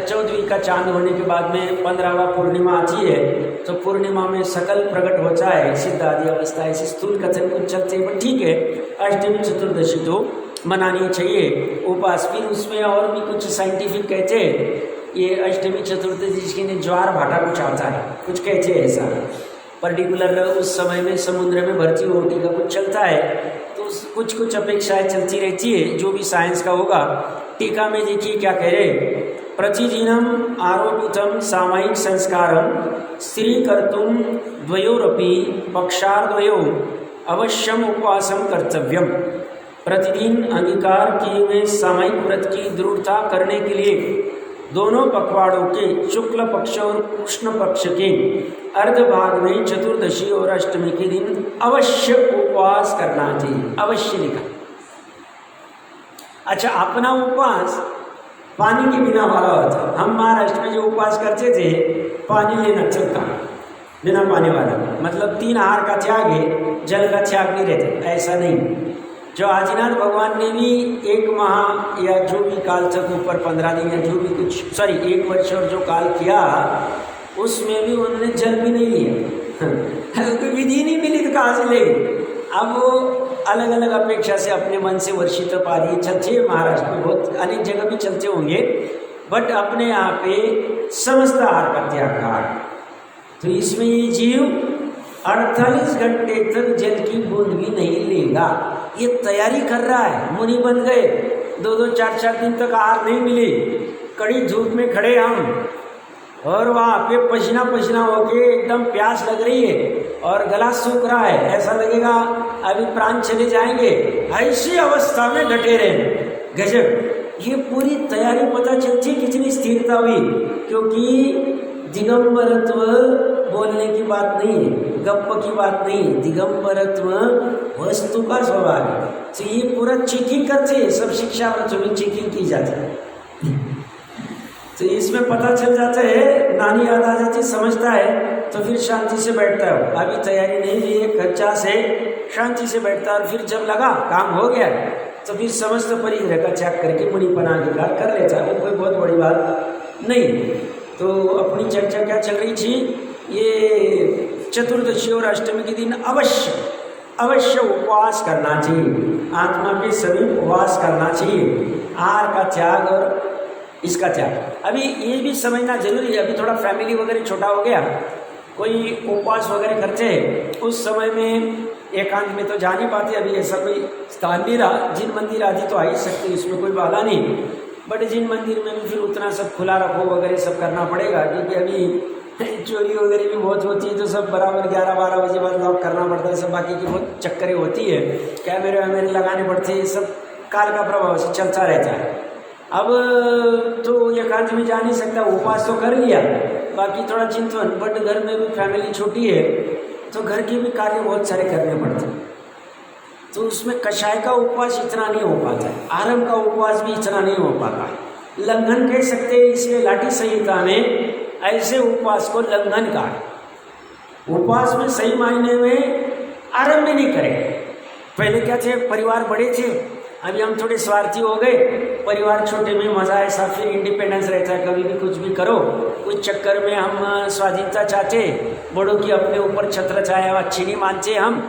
14वीं का चांद होने के बाद में 15वां पूर्णिमा आती है, तो पूर्णिमा में सकल प्रकट होता है, सिद्ध आदि अवस्था, ऐसे स्थूल कथन कुछ चलते हैं, पर ठीक है, अष्टमी चतुर्दशी तो मनानी चाहिए उपास। फिर उसमें और भी कुछ साइंटिफिक कहते हैं, ये अष्टमी चतुर्दशी ने ज्वार भाटा कुछ आता है, कुछ कहते हैं ऐसा पर्टिकुलर उस समय में समुद्र में भर्ती रोटी का कुछ चलता है, तो कुछ कुछ अपेक्षाएं चलती रहती है, जो भी साइंस का होगा। टीका में देखिए क्या कह रहे, प्रतिदिनम आरोपितम सामयिक संस्कारम स्त्री कर्तुम द्वयोरपि पक्षार्द्वयो अवश्यम उपवासम कर्तव्यम। प्रतिदिन अंगीकार किए हुए सामयिक व्रत की दृढ़ता करने के लिए दोनों पखवाड़ों के शुक्ल पक्ष और कृष्ण पक्ष के अर्ध भाग में चतुर्दशी और अष्टमी के दिन अवश्य उपवास करना चाहिए, अवश्य लिखा। अच्छा, अपना उपवास पानी के बिना वाला होता, हम महाराष्ट्र में जो उपवास करते थे पानी लेना चलता, बिना पानी वाला, मतलब 3 आहार का त्याग है, जल का त्याग नहीं रहता, ऐसा नहीं। जो आदिनाथ भगवान ने भी 1 माह या जो भी काल तक ऊपर 15 दिन या जो भी कुछ 1 वर्ष और जो काल किया, उसमें भी उन्होंने जल भी नहीं लिया तो विधि नहीं मिली तो कहाँ से ले। अब वो अलग अलग अपेक्षा से अपने मन से वर्षित पादी चलते हैं, महाराष्ट्र में बहुत अनेक जगह भी चलते होंगे, बट अपने यहाँ पे समस्त आहार का त्याग कहा। तो इसमें ये जीव 48 घंटे तक जल की बूंद भी नहीं लेगा, ये तैयारी कर रहा है। मुनि बन गए, 2-2, 4-4 दिन तक आहार नहीं मिले, कड़ी धूप में खड़े हम, और वहाँ पे पसीना पसीना होके एकदम प्यास लग रही है और गला सूख रहा है, ऐसा लगेगा अभी प्राण चले जाएंगे, ऐसी अवस्था में डटे रहे। गजब, ये पूरी तैयारी पता चलती कितनी स्थिरता हुई, क्योंकि दिगंबरत्व बोलने की बात नहीं है, गप्प की बात नहीं है, दिगंबरत्व वस्तु का स्वभाव है। तो ये पूरा चेकिंग करते, सब शिक्षा में चेकिंग की जाती है, तो इसमें पता चल जाता है, नानी याद आ जाती, समझता है, तो फिर शांति से बैठता है। अभी तैयारी नहीं ली है, कच्चा से शांति से बैठता है, और फिर जब लगा काम हो गया तो फिर समस्त परिग्रह का त्याग करके मुनिपना अधिकार कर लेता है, वो कोई बहुत बड़ी बात नहीं। तो अपनी चर्चा क्या चल रही थी, ये चतुर्दशी और अष्टमी के दिन अवश्य उपवास करना चाहिए, आत्मा के सभी उपवास करना चाहिए, आहार का त्याग और इसका त्याग। अभी ये भी समझना जरूरी है, अभी थोड़ा फैमिली वगैरह छोटा हो गया, कोई उपवास वगैरह करते हैं, उस समय में एकांत में तो जा नहीं पाते, अभी ऐसा कोई स्थान नहीं रहा, जिन मंदिर आदि तो आ ही सकते, इसमें कोई बाधा नहीं, बट जिन मंदिर में भी फिर उतना सब खुला रखो वगैरह सब करना पड़ेगा, क्योंकि अभी चोरी वगैरह भी बहुत होती है, तो सब बराबर 11-12 बजे बाद लॉक करना पड़ता है, सब बाकी की बहुत चक्करें होती है, कैमरे वैमरे लगाने पड़ते हैं, सब काल का प्रभाव से चलता रहता है। अब तो एकांत में जा नहीं सकता, उपवास तो कर लिया, बाकी थोड़ा चिंतन, बट घर में भी फैमिली छोटी है, तो घर के भी कार्य बहुत सारे करने पड़ते हैं, तो उसमें कषाय का उपवास इतना नहीं हो पाता है, आरंभ का उपवास भी इतना नहीं हो पाता है, लंघन कह सकते हैं। इसलिए लाठी संहिता में ऐसे उपवास को लंघन का है, उपवास में सही मायने में आरंभ नहीं करें। पहले क्या थे, परिवार बड़े थे, अभी हम थोड़े स्वार्थी हो गए, परिवार छोटे में मज़ा ऐसा, फिर इंडिपेंडेंस रहता है, कभी भी कुछ भी करो, उस चक्कर में हम स्वाधीनता चाहते, बड़ों की अपने ऊपर छत्र छाया अच्छी नहीं मानते हम,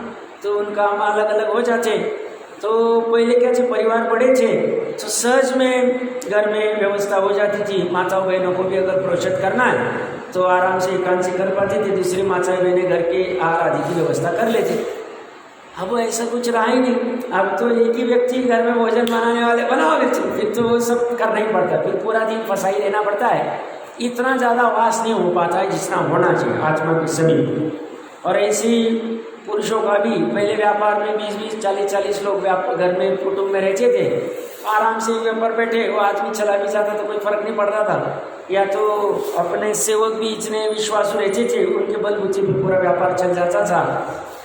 तो उनका हम अलग अलग हो जाते। तो पहले क्या थे, परिवार बड़े थे, तो सहज में घर में व्यवस्था हो जाती थी, माताओं बहनों को भी अगर प्रोषित करना है तो आराम से एकांत से कर पाती थी, दूसरी माताएं बहनें घर के आहार आदि की व्यवस्था कर लेती। अब ऐसा कुछ रहा ही नहीं, अब तो एक ही व्यक्ति घर में भोजन बनाने वाले बनाओ, फिर तो वो सब करना ही पड़ता है, फिर पूरा दिन फंसा ही रहना पड़ता है, इतना ज़्यादा वास नहीं हो पाता है जितना होना चाहिए आत्मा के समीप। और ऐसे पुरुषों का भी पहले व्यापार में 20-20, 40-40 लोग घर में कुटुंब में रहते थे, आराम से व्यापार बैठे, वो आदमी चला भी जाता तो कोई फर्क नहीं पड़ता था। या तो अपने सेवक भी इतने विश्वासु रहते थे, उनके बलबूते पे पूरा व्यापार चल जाता था।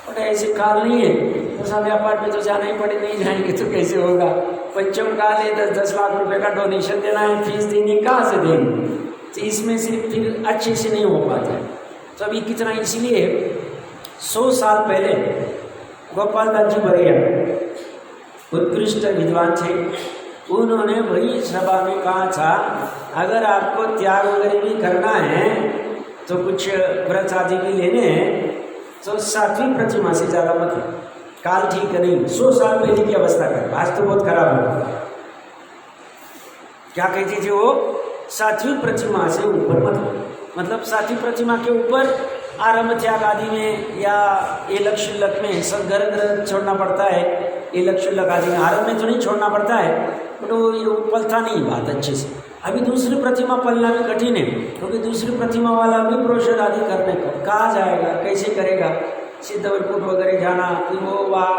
और ऐसे काल नहीं है, तो सब व्यापार पे तो जाना ही पड़े, नहीं जाएंगे तो कैसे होगा। पंचम काल है, 10-10 लाख रुपए का डोनेशन देना है, फीस देनी, कहाँ से देंगे। तो इसमें सिर्फ फिर अच्छे से नहीं हो पाता है। तो अभी कितना, इसलिए 100 साल पहले गोपाल दास जी बरिया उत्कृष्ट विद्वान थे, उन्होंने वही सभा में कहा था, अगर आपको त्याग वगैरह भी करना है तो कुछ व्रत आदि भी लेने हैं तो 7वीं प्रतिमा से ज़्यादा मत लो। काल ठीक नहीं, 100 साल पहले की अवस्था कर, आज तो बहुत खराब हो। क्या कहते थे वो, 7वीं प्रतिमा से ऊपर मत लो। मतलब 7वीं प्रतिमा के ऊपर आरंभ त्याग आदि में या एलक शुल्लक में सब घर छोड़ना पड़ता है। एलक शुल्लक आदि में आरंभ में तो नहीं छोड़ना पड़ता है, तो ये पलता नहीं बात अच्छे से। अभी दूसरी प्रतिमा पलना भी कठिन है, क्योंकि दूसरी प्रतिमा वाला भी प्रोषद आदि करने का कहाँ जाएगा, कैसे करेगा। सिद्धवरपुर वगैरह जाना, फिर वो वहाँ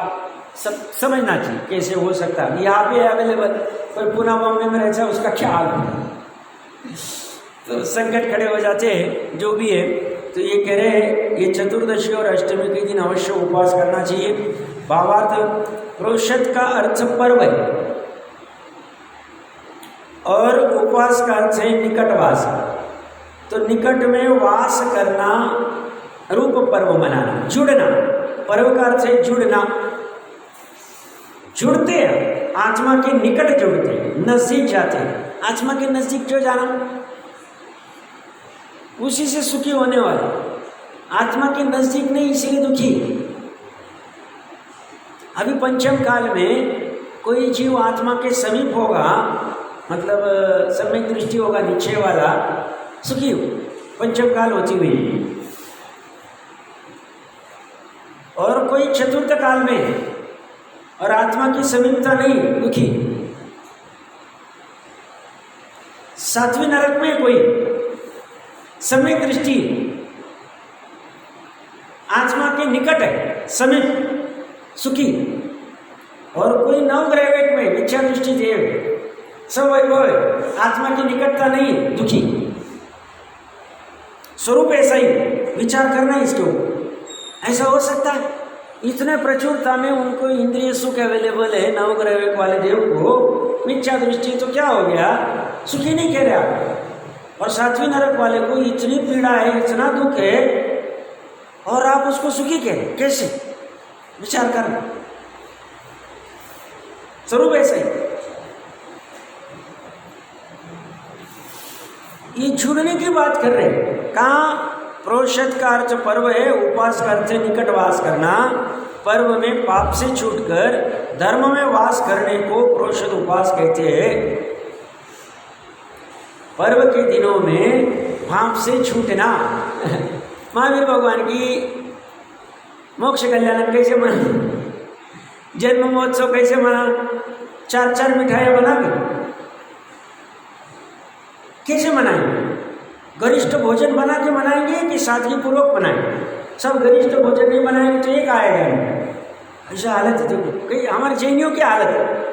सब समझना चाहिए कैसे हो सकता है। यहाँ पे अवेलेबल, कोई पुणे बॉम्बे में रहता है, उसका क्या हाल है, तो संकट खड़े हो जाते हैं। जो भी है, तो ये कह रहे हैं ये चतुर्दशी और अष्टमी के दिन अवश्य उपवास करना चाहिए। भावार्थ प्रोषद का अर्थ पर्व है और उपवास का अर्थ है निकटवास। तो निकट में वास करना, रूप पर्व मनाना, जुड़ना। पर्व का अर्थ है जुड़ना, जुड़ते हैं, आत्मा के निकट जुड़ते हैं, नजदीक जाते हैं। आत्मा के नजदीक क्यों जाना, उसी से सुखी होने वाले। आत्मा के नजदीक नहीं, इसीलिए दुखी। अभी पंचम काल में कोई जीव आत्मा के समीप होगा, मतलब सम्यक दृष्टि होगा, निश्चय वाला, सुखी हो, पंचम काल होती हुई। और कोई चतुर्थ काल में और आत्मा की समीपता नहीं, दुखी। 7वीं नरक में कोई सम्यक दृष्टि, आत्मा के निकट है, समीप, सुखी। और कोई नवग्रह में मिथ्या दृष्टि देव, सब वैभव, आत्मा की निकटता नहीं, दुखी। स्वरूप ऐसा ही, विचार करना इसके ऊपर। ऐसा हो सकता है, इतने प्रचुरता में उनको इंद्रिय सुख अवेलेबल है, नवग्रह वाले देव को मिथ्या दृष्टि, तो क्या हो गया, सुखी नहीं कह रहे आप। और 7वीं नरक वाले को इतनी पीड़ा है, इतना दुख है, और आप उसको सुखी कह रहे, कैसे, विचार करना। स्वरूप ऐसा ही। ये जुड़ने की बात कर रहे हैं। कहाँ, प्रोषद का अर्थ पर्व है, उपवास का अर्थ निकटवास करना। पर्व में पाप से छूटकर धर्म में वास करने को प्रोषद उपवास कहते हैं। पर्व के दिनों में पाप से छूटना। महावीर भगवान की मोक्ष कल्याण कैसे मना, जन्म महोत्सव कैसे मना, 4-4 मिठाइयाँ बना के कैसे मनाएंगे, गरिष्ठ भोजन बना के मनाएंगे कि सादगी पूर्वक बनाएंगे। सब गरिष्ठ भोजन नहीं बनाएंगे तो एक आएगा नहीं। ऐसा हालत है, देखो कई हमारे जैनियों की हालत है।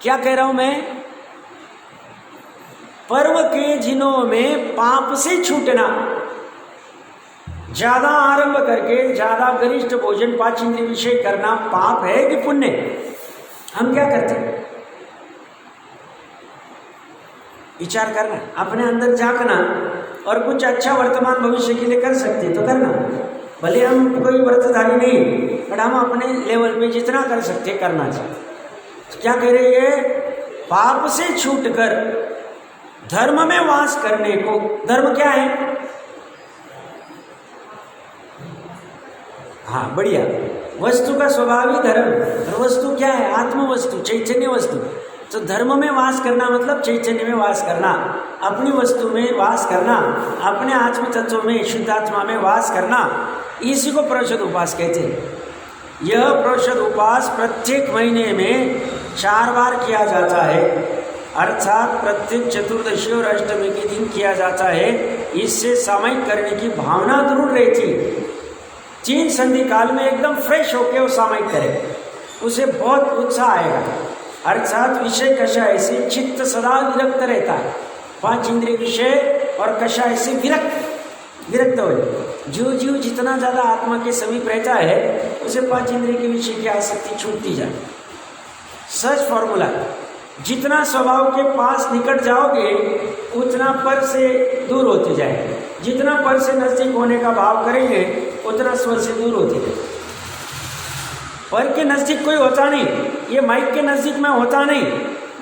क्या कह रहा हूं मैं, पर्व के दिनों में पाप से छूटना, ज्यादा आरंभ करके ज्यादा गरिष्ठ भोजन, 5 इंद्रिय विषय करना पाप है कि पुण्य। हम क्या करते हैं, विचार करना, अपने अंदर झांकना, और कुछ अच्छा वर्तमान भविष्य के लिए कर सकते तो करना। भले हम कोई व्रतधारी नहीं, पर हम अपने लेवल पे जितना कर सकते करना चाहिए। तो क्या कह रही है, पाप से छूटकर धर्म में वास करने को। धर्म क्या है, हाँ बढ़िया, वस्तु का स्वभाव ही धर्म। और वस्तु क्या है, आत्म वस्तु, चैतन्य वस्तु। तो धर्म में वास करना मतलब चैतन्य में वास करना, अपनी वस्तु में वास करना, अपने आत्म तत्व में, शुद्धात्मा में वास करना, इसी को प्रोषद उपवास कहते हैं। यह प्रोषद उपवास प्रत्येक महीने में 4 बार किया जाता है। अर्थात प्रत्येक चतुर्दशी और अष्टमी के दिन किया जाता है। इससे सामयिक करने की भावना दृढ़ रहती है। चीन संधि काल में एकदम फ्रेश होकर वो सामयिक करे, उसे बहुत उत्साह आएगा। अर्थात विषय कषाय से चित्त सदा विरक्त रहता है। 5 इंद्रिय विषय और कषाय से विरक्त हो जाए। जो जीव जितना ज़्यादा आत्मा के समीप रहता है उसे 5 इंद्रिय के विषय की आसक्ति छूटती जाए। सच फॉर्मूला, जितना स्वभाव के पास निकट जाओगे उतना पर से दूर होते जाएंगे। जितना पर से नजदीक होने का भाव करेंगे उतना स्वर से दूर होते जाएंगे। पर के नजदीक कोई होता नहीं, ये माइक के नजदीक में होता नहीं,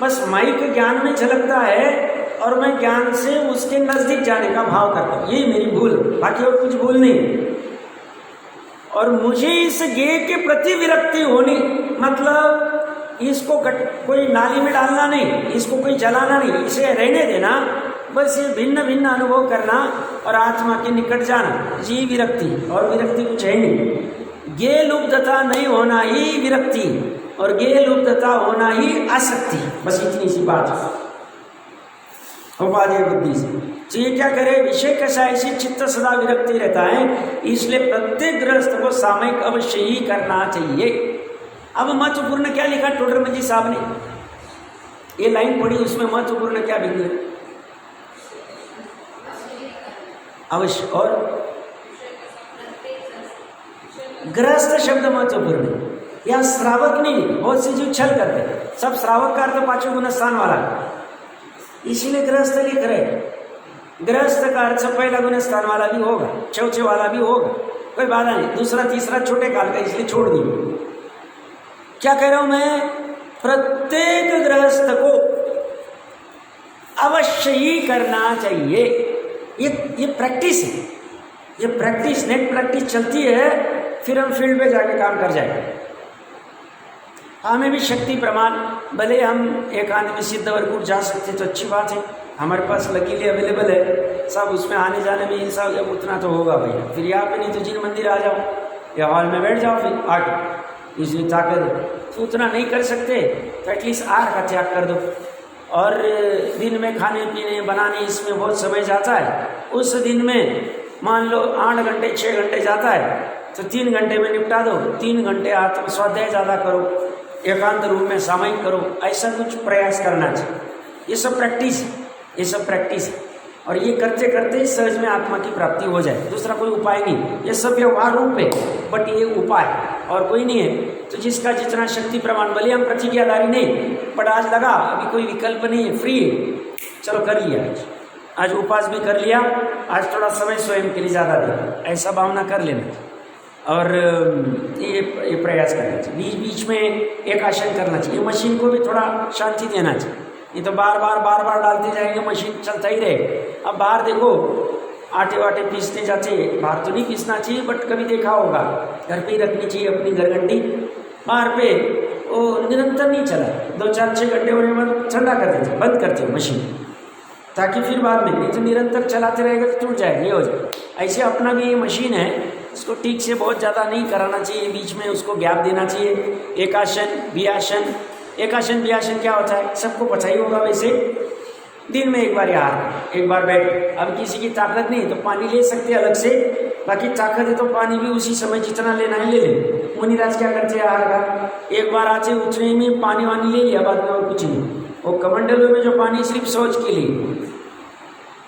बस माइक ज्ञान में झलकता है और मैं ज्ञान से उसके नजदीक जाने का भाव करता हूँ। यही मेरी भूल, बाकी और कुछ भूल नहीं। और मुझे इस गेय के प्रति विरक्ति होनी, मतलब इसको कोई नाली में डालना नहीं, इसको कोई जलाना नहीं, इसे रहने देना, बस ये भिन्न भिन्न अनुभव करना और आत्मा के निकट जाना, जी विरक्ति। और विरक्ति कुछ है नहीं। गेय लुप्तता नहीं होना ही विरक्ति और गेय लुप्तता होना ही आसक्ति, बस इतनी सी बात उपाधेय बुद्धि से। तो ये क्या करे, विषय कषाय से चित्त सदा विरक्ति रहता है। इसलिए प्रत्येक गृहस्थ को सामयिक अवश्य ही करना चाहिए। अब महत्वपूर्ण क्या लिखा टोडरमल साहब ने, ये लाइन पढ़ी, उसमें महत्वपूर्ण क्या बिंदु है? अवश्य और गृहस्थ शब्द महत्वपूर्ण, या श्रावक नहीं लिखा। बहुत से जीव छल करते हैं, सब श्रावक का अर्थ 5वें गुण स्थान वाला, इसीलिए गृहस्थ लिख रहे। गृहस्थ का अर्थ पहला गुण स्थान वाला भी होगा, चौथे वाला भी होगा, कोई बाधा नहीं। दूसरा तीसरा छोटे काल का, इसलिए छोड़ दी। क्या कह रहा हूं मैं, प्रत्येक गृहस्थ को अवश्य ही करना चाहिए। ये प्रैक्टिस है, ये प्रैक्टिस, नेट प्रैक्टिस चलती है, फिर हम फील्ड में जाके काम कर जाएंगे। हमें भी शक्ति प्रमाण, भले हम एकांत में सिद्ध वर्ग जा सकते तो अच्छी बात है, हमारे पास लकीली अवेलेबल है, सब उसमें आने जाने में ये सब उतना तो होगा भैया। फिर यहाँ पे नहीं तो जिन मंदिर आ जाओ या हॉल में बैठ जाओ फिर आके, इसलिए ताकत है। तो उतना नहीं कर सकते तो एटलीस्ट आहार का त्याग कर दो। और दिन में खाने पीने बनाने इसमें बहुत समय जाता है, उस दिन में मान लो 8 घंटे 6 घंटे जाता है तो 3 घंटे में निपटा दो। 3 घंटे आत्म स्वाध्याय ज़्यादा करो, एकांत रूप में सामयिक करो, ऐसा कुछ प्रयास करना चाहिए। ये सब प्रैक्टिस है, ये सब प्रैक्टिस है, और ये करते करते सहज में आत्मा की प्राप्ति हो जाए। दूसरा कोई उपाय नहीं, ये सब व्यवहार रूप है, बट ये उपाय और कोई नहीं है। तो जिसका जितना शक्ति प्रमाण, भले हम प्रतिज्ञाधारी नहीं, बट आज लगा अभी कोई विकल्प नहीं है, फ्री है, चलो कर लिया। आज उपवास भी कर लिया, आज थोड़ा समय स्वयं के लिए ज़्यादा दे, ऐसा भावना कर लेना। और ये प्रयास करना चाहिए। बीच बीच में एक आसन करना चाहिए। मशीन को भी थोड़ा शांति देना चाहिए, ये तो बार बार डालते जाएंगे, मशीन चलता ही रहे। अब बाहर देखो, आटे वाटे पीसते जाते, बाहर तो नहीं पीसना चाहिए, बट कभी देखा होगा घर पे ही रखनी चाहिए अपनी घरघंटी। बाहर पे वो निरंतर नहीं चला, 2-4-6 घंटे होने के बाद ठंडा कर देते, बंद करते हो मशीन, ताकि फिर बाद में, नहीं तो निरंतर चलाते रहेगा तो टूट जाएगा, ये हो जाए। ऐसे अपना भी ये मशीन है, इसको ठीक से बहुत ज़्यादा नहीं कराना चाहिए, बीच में उसको गैप देना चाहिए। एक आसन बियासन, एक आसन बियासन क्या होता है सबको पता ही होगा। वैसे दिन में एक बार यार, एक बार बैठ। अब किसी की ताकत नहीं तो पानी ले सकते अलग से, बाकी ताकत है तो पानी भी उसी समय जितना लेना है ले ले। मुनिराज क्या करते हैं आहार का, एक बार आते उतने में पानी वानी ले लिया, बाद में और कुछ नहीं। वो कमंडलों में जो पानी सिर्फ शौच के लिए,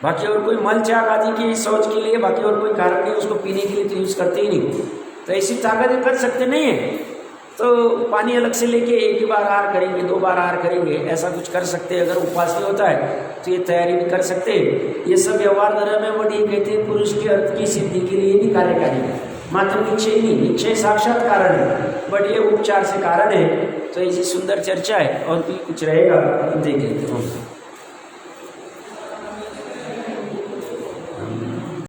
बाकी और कोई मल त्याग आदि की शौच के लिए, बाकी और कोई कारण नहीं, उसको पीने के लिए तो यूज़ करते ही नहीं। तो ऐसी ताकत कर सकते नहीं है, तो पानी अलग से लेके एक ही बार आहार करेंगे, 2 बार आहार करेंगे, ऐसा कुछ कर सकते हैं। अगर उपवास भी होता है तो ये तैयारी भी कर सकते हैं। ये सब व्यवहार धर्म में बड़ी कहते हैं पुरुष के अर्थ की सिद्धि के लिए नहीं कार्यकारी, मात्र निश्चय नहीं, निश्चय साक्षात कारण है, बट ये उपचार से कारण है। तो ऐसी सुंदर चर्चा है, और भी कुछ रहेगा देख लेते हैं।